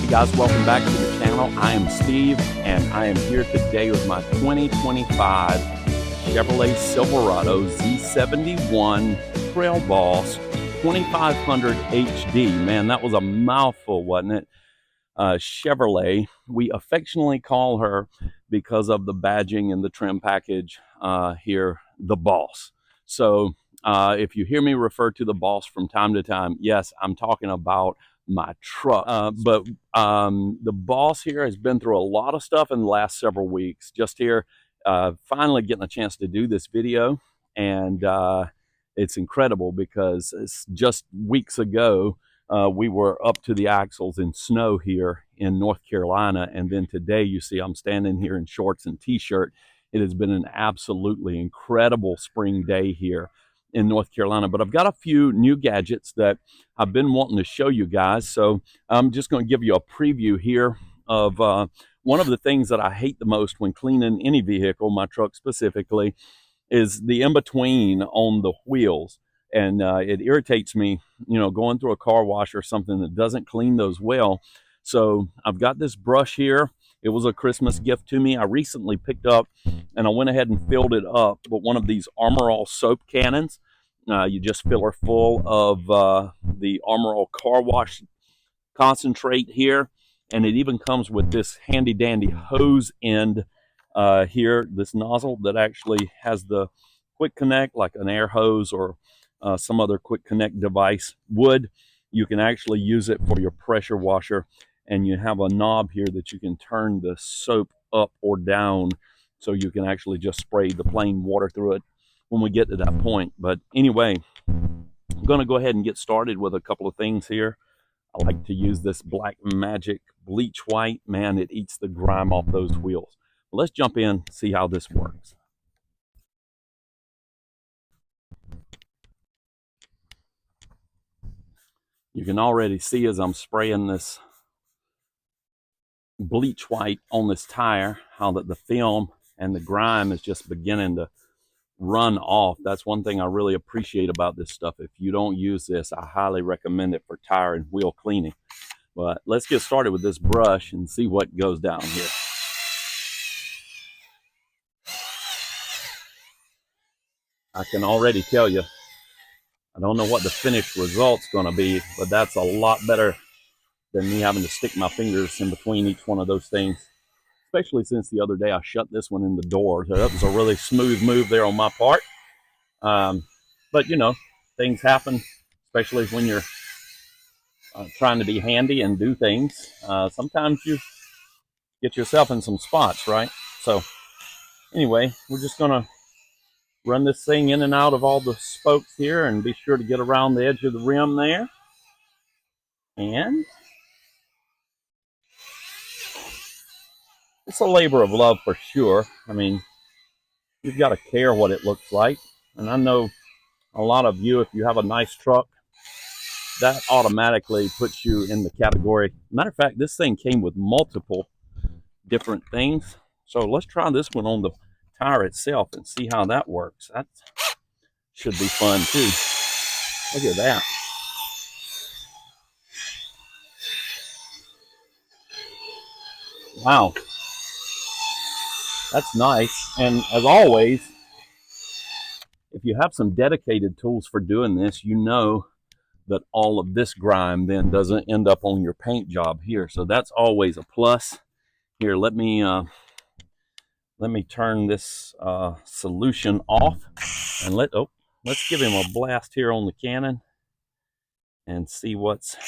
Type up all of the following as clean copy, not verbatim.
guys, welcome back to the channel. I am Steve, and I am here today with my 2025 Chevrolet Silverado Z71 Trail Boss 2500 HD. Man, that was a mouthful, wasn't it? Chevrolet. We affectionately call her, because of the badging and the trim package here, the Boss. So if you hear me refer to the Boss from time to time, yes, I'm talking about my truck. But the Boss here has been through a lot of stuff in the last several weeks. Just here, finally getting a chance to do this video, and it's incredible because it's just weeks ago we were up to the axles in snow here in North Carolina, and then today you see I'm standing here in shorts and t-shirt. It has been an absolutely incredible spring day here in North Carolina, but I've got a few new gadgets that I've been wanting to show you guys. So I'm just going to give you a preview here of one of the things that I hate the most when cleaning any vehicle, my truck specifically, is the in-between on the wheels. And it irritates me, you know, going through a car wash or something that doesn't clean those well. So I've got this brush here. It was a Christmas gift to me. I recently picked up, and I went ahead and filled it up with one of these Armor All soap cannons. You just fill her full of the Armor All car wash concentrate here, and it even comes with this handy dandy hose end here, this nozzle that actually has the quick connect, like an air hose or some other quick connect device would. You can actually use it for your pressure washer, and you have a knob here that you can turn the soap up or down, so you can actually just spray the plain water through it when we get to that point. But anyway, I'm going to go ahead and get started with a couple of things here. I like to use this Black Magic Bleach White. Man, it eats the grime off those wheels. Let's jump in, see how this works. You can already see as I'm spraying this bleach white on this tire how that the film and the grime is just beginning to run off. That's one thing I really appreciate about this stuff. If you don't use this, I highly recommend it for tire and wheel cleaning. But let's get started with this brush and see what goes down here. I can already tell you, I don't know what the finished result's going to be, but that's a lot better than me having to stick my fingers in between each one of those things, especially since the other day I shut this one in the door. So that was a really smooth move there on my part. But, you know, things happen, especially when you're trying to be handy and do things. Sometimes you get yourself in some spots, right? So anyway, we're just going to run this thing in and out of all the spokes here and be sure to get around the edge of the rim there. And it's a labor of love for sure. I mean, you've got to care what it looks like. And I know a lot of you, if you have a nice truck, that automatically puts you in the category. Matter of fact, this thing came with multiple different things. So let's try this one on the tire itself and see how that works. That should be fun too. Look at that. Wow. That's nice. And as always, if you have some dedicated tools for doing this, you know that all of this grime then doesn't end up on your paint job here. So that's always a plus. Here, let me turn this solution off, and let's give him a blast here on the cannon and see what's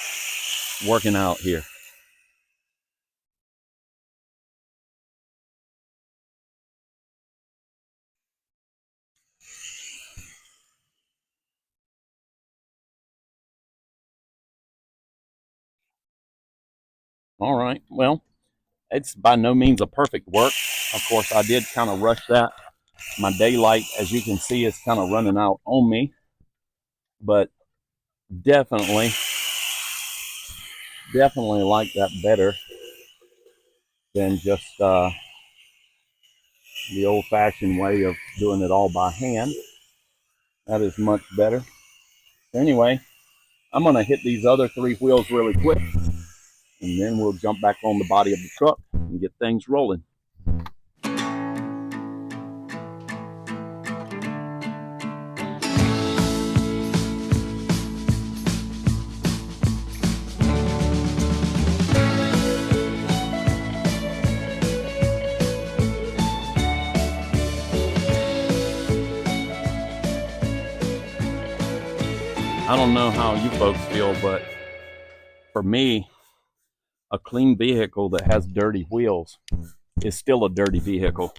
working out here. All right, well, it's by no means a perfect work. Of course, I did kind of rush that. My daylight, as you can see, is kind of running out on me, but definitely like that better than just the old-fashioned way of doing it all by hand. That is much better. Anyway, I'm going to hit these other three wheels really quick and then we'll jump back on the body of the truck and get things rolling. I don't know how you folks feel, but for me, a clean vehicle that has dirty wheels is still a dirty vehicle.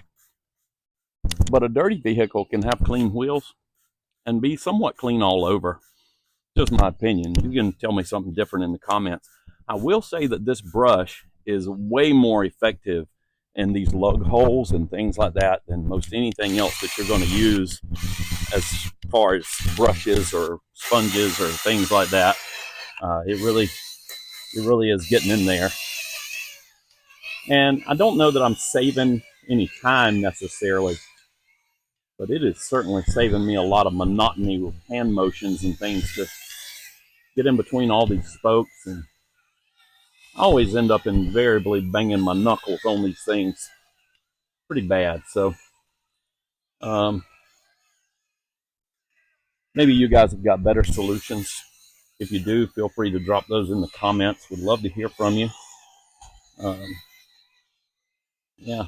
But a dirty vehicle can have clean wheels and be somewhat clean all over. Just my opinion. You can tell me something different in the comments. I will say that this brush is way more effective in these lug holes and things like that than most anything else that you're going to use as far as brushes or sponges or things like that. It really is getting in there. And I don't know that I'm saving any time necessarily, but it is certainly saving me a lot of monotony with hand motions and things to get in between all these spokes. And I always end up invariably banging my knuckles on these things pretty bad. So maybe you guys have got better solutions. If you do, feel free to drop those in the comments. Would love to hear from you. Yeah.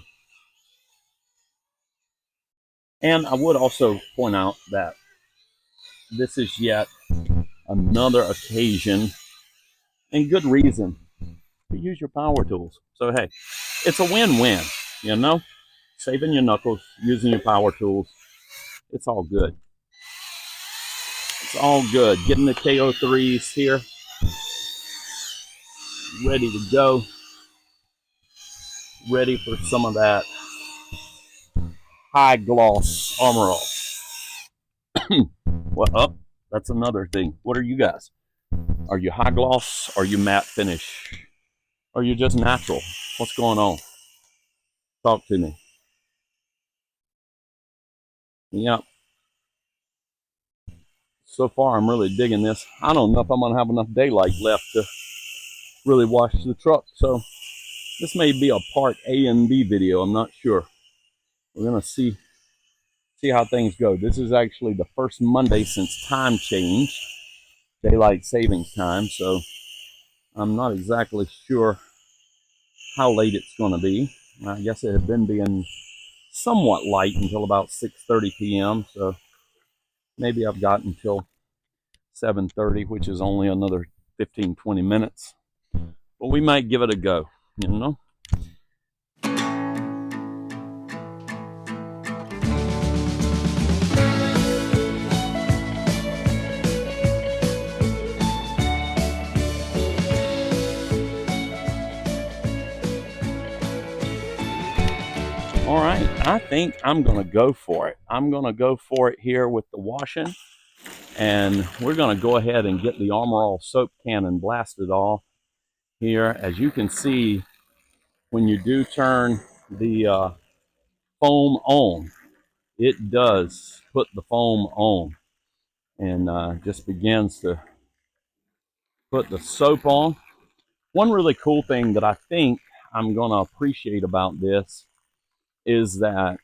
And I would also point out that this is yet another occasion and good reason to use your power tools. So, hey, it's a win-win, you know? Saving your knuckles, using your power tools, it's all good. It's all good. Getting the KO3s here, ready to go. Ready for some of that high gloss armor all. Well, oh, that's another thing. What are you guys? Are you high gloss? Are you matte finish? Are you just natural? What's going on? Talk to me. Yeah. So far, I'm really digging this. I don't know if I'm going to have enough daylight left to really wash the truck. So this may be a part A and B video. I'm not sure. We're going to see how things go. This is actually the first Monday since time changed, daylight savings time. So I'm not exactly sure how late it's going to be. I guess it had been being somewhat light until about 6:30 p.m. So maybe I've got until 7:30, which is only another 15-20 minutes. But we might give it a go, you know? All right, I think I'm going to go for it. I'm going to go for it here with the washing. And we're going to go ahead and get the Armor All soap cannon blasted off here. As you can see, when you do turn the foam on, it does put the foam on and just begins to put the soap on. One really cool thing that I think I'm going to appreciate about this is that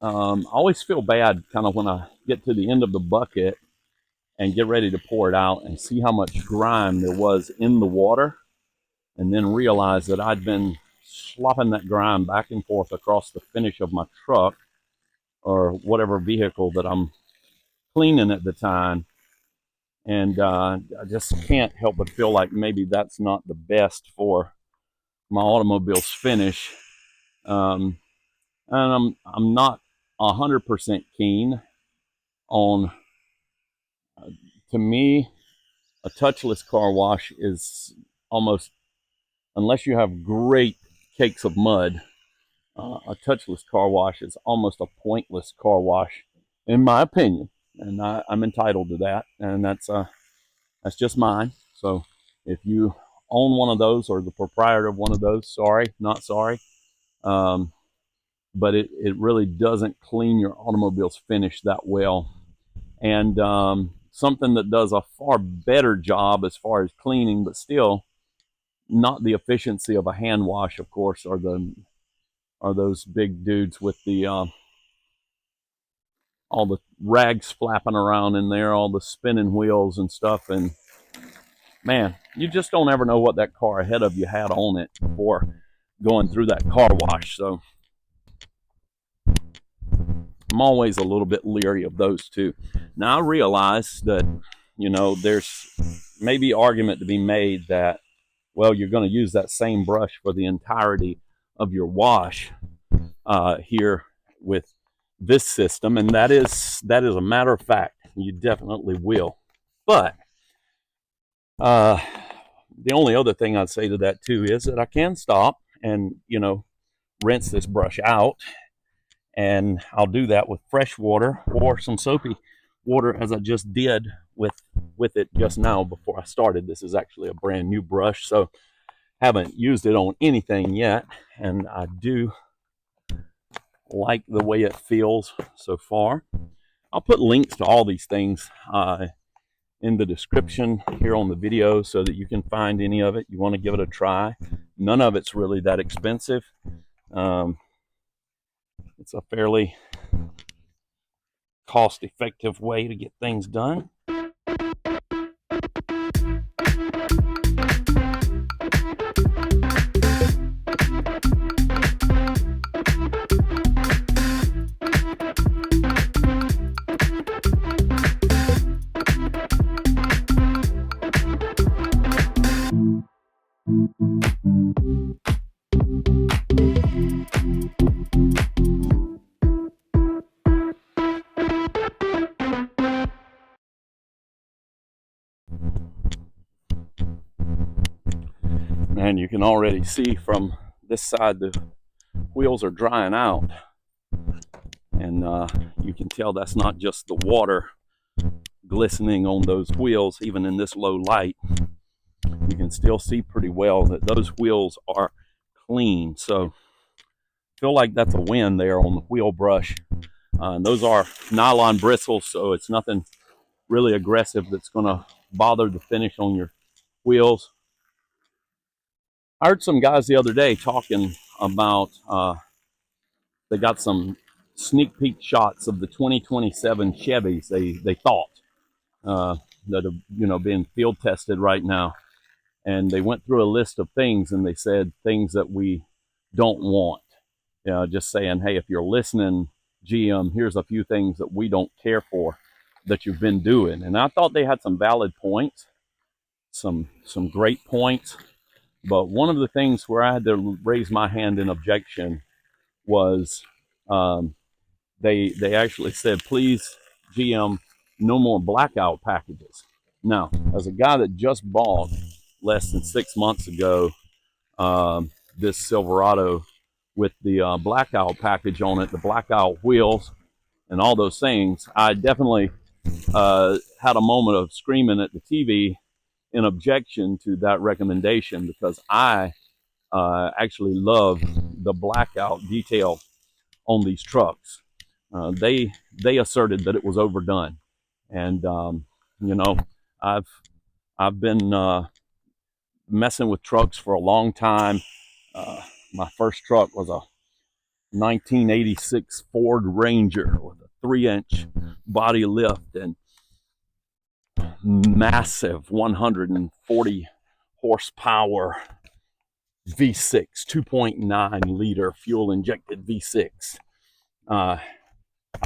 I always feel bad kind of when I get to the end of the bucket and get ready to pour it out and see how much grime there was in the water, and then realize that I'd been slopping that grime back and forth across the finish of my truck or whatever vehicle that I'm cleaning at the time. And I just can't help but feel like maybe that's not the best for my automobile's finish. And I'm not 100% keen on, to me, a touchless car wash is almost, unless you have great cakes of mud, a touchless car wash is almost a pointless car wash, in my opinion. And I'm entitled to that, and that's just mine. So if you own one of those or the proprietor of one of those, sorry, not sorry. But it really doesn't clean your automobile's finish that well. And something that does a far better job as far as cleaning, but still not the efficiency of a hand wash, of course, are those big dudes with the all the rags flapping around in there, all the spinning wheels and stuff. And man, you just don't ever know what that car ahead of you had on it before going through that car wash. So I'm always a little bit leery of those two. Now I realize that, there's maybe argument to be made that, well, you're going to use that same brush for the entirety of your wash here with this system, and that is a matter of fact. You definitely will. But the only other thing I'd say to that too is that I can stop and rinse this brush out, and I'll do that with fresh water or some soapy water, as I just did with it just now before I started. This is actually a brand new brush, so haven't used it on anything yet, and I do like the way it feels so far. I'll put links to all these things in the description here on the video so that you can find any of it you want to give it a try. None of it's really that expensive. It's a fairly cost-effective way to get things done. And you can already see from this side the wheels are drying out, and you can tell that's not just the water glistening on those wheels. Even in this low light, you can still see pretty well that those wheels are clean. So I feel like that's a win there on the wheel brush. And those are nylon bristles, so it's nothing really aggressive that's going to bother the finish on your wheels. I heard some guys the other day talking about they got some sneak peek shots of the 2027 Chevys they thought that are being field tested right now, and they went through a list of things, and they said things that we don't want. Just saying, hey, if you're listening, GM, here's a few things that we don't care for that you've been doing. And I thought they had some valid points, some great points. But one of the things where I had to raise my hand in objection was they actually said, please, GM, no more blackout packages. Now, as a guy that just bought less than 6 months ago this Silverado with the blackout package on it, the blackout wheels, and all those things, I definitely had a moment of screaming at the TV in objection to that recommendation, because I actually love the blackout detail on these trucks. They asserted that it was overdone, and I've been messing with trucks for a long time. My first truck was a 1986 Ford Ranger with a 3-inch body lift and massive 140 horsepower V6, 2.9 liter fuel injected V6. I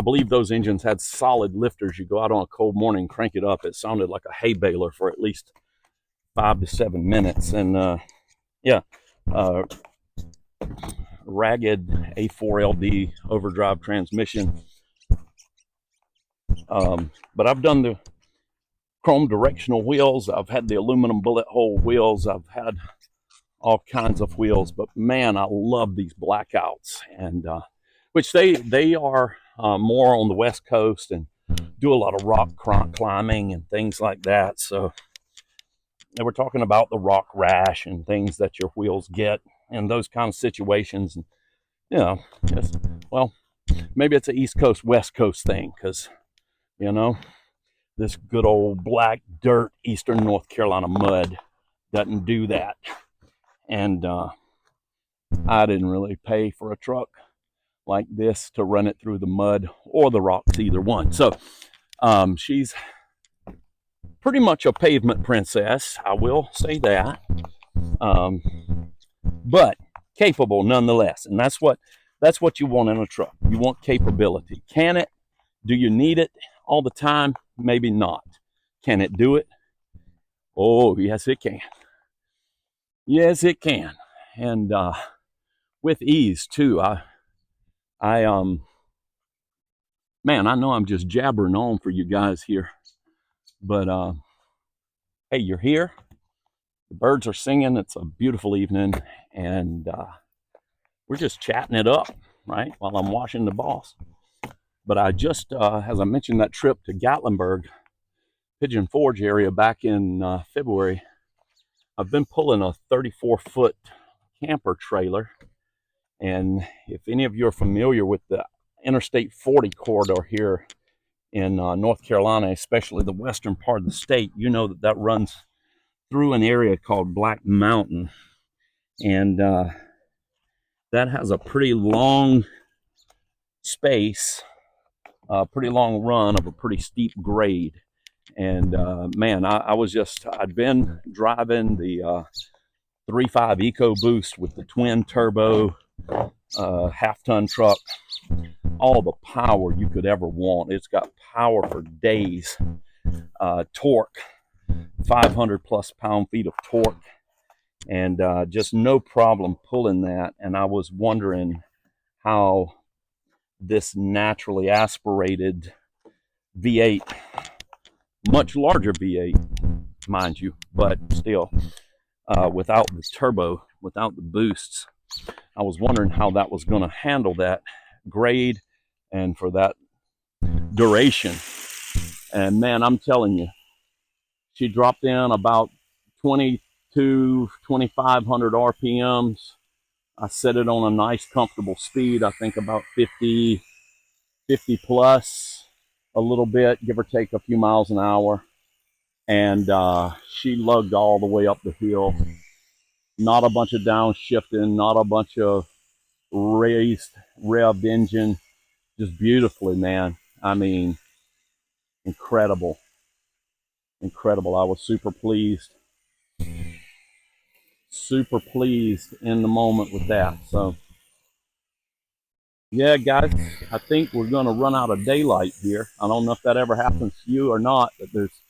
believe those engines had solid lifters. You go out on a cold morning, crank it up, it sounded like a hay baler for at least 5 to 7 minutes. And ragged A4LD overdrive transmission. But I've done the chrome directional wheels. I've had the aluminum bullet hole wheels. I've had all kinds of wheels. But man, I love these blackouts, and which they are more on the West Coast and do a lot of rock climbing and things like that. So they were talking about the rock rash and things that your wheels get in those kind of situations. And just, well, maybe it's an East Coast, West Coast thing, because, this good old black dirt Eastern North Carolina mud doesn't do that. And I didn't really pay for a truck like this to run it through the mud or the rocks, either one. So she's pretty much a pavement princess, I will say that, but capable nonetheless. And that's what you want in a truck. You want capability. Can it? Do you need it all the time? Maybe not. Can it do it? Oh, yes, it can. Yes, it can. And with ease too. Man, I know I'm just jabbering on for you guys here, but hey, you're here. The birds are singing. It's a beautiful evening, and we're just chatting it up, right, while I'm washing the boss. But I just, as I mentioned, that trip to Gatlinburg, Pigeon Forge area back in February, I've been pulling a 34-foot camper trailer. And if any of you are familiar with the Interstate 40 corridor here in North Carolina, especially the western part of the state, you know that that runs through an area called Black Mountain. And that has a pretty long space, a pretty long run of a pretty steep grade. And man, I'd been driving the 3.5 EcoBoost with the twin turbo half-ton truck, all the power you could ever want. It's got power for days, torque, 500 plus pound-feet of torque, and just no problem pulling that. And I was wondering how this naturally aspirated V8, much larger V8, mind you, but still, without the turbo, without the boosts, I was wondering how that was going to handle that grade and for that duration. And man, I'm telling you, she dropped in about 2,500 RPMs. I set it on a nice, comfortable speed. I think about 50 plus a little bit, give or take a few miles an hour. And she lugged all the way up the hill. Not a bunch of downshifting, not a bunch of raised revved engine, just beautifully, man. I mean, incredible. I was super pleased in the moment with that. So yeah, guys, I think we're going to run out of daylight here. I don't know if that ever happens to you or not, but there's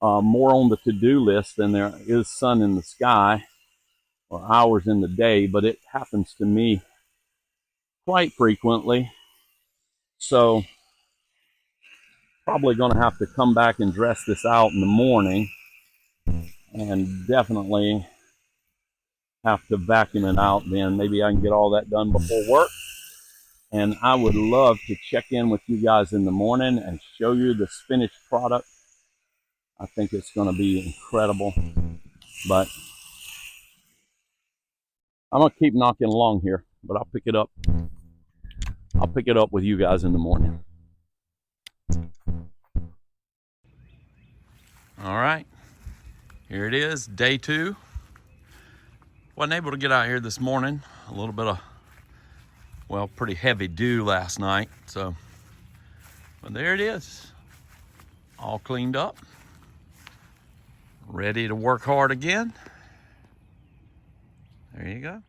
more on the to-do list than there is sun in the sky or hours in the day, but it happens to me quite frequently. So probably going to have to come back and dress this out in the morning, and definitely have to vacuum it out then. Maybe I can get all that done before work. And I would love to check in with you guys in the morning and show you this finished product. I think it's going to be incredible. But I'm going to keep knocking along here, but I'll pick it up. I'll pick it up with you guys in the morning. All right. Here it is, day 2. Wasn't able to get out here this morning. A little bit of, well, pretty heavy dew last night. So, but there it is. All cleaned up. Ready to work hard again. There you go.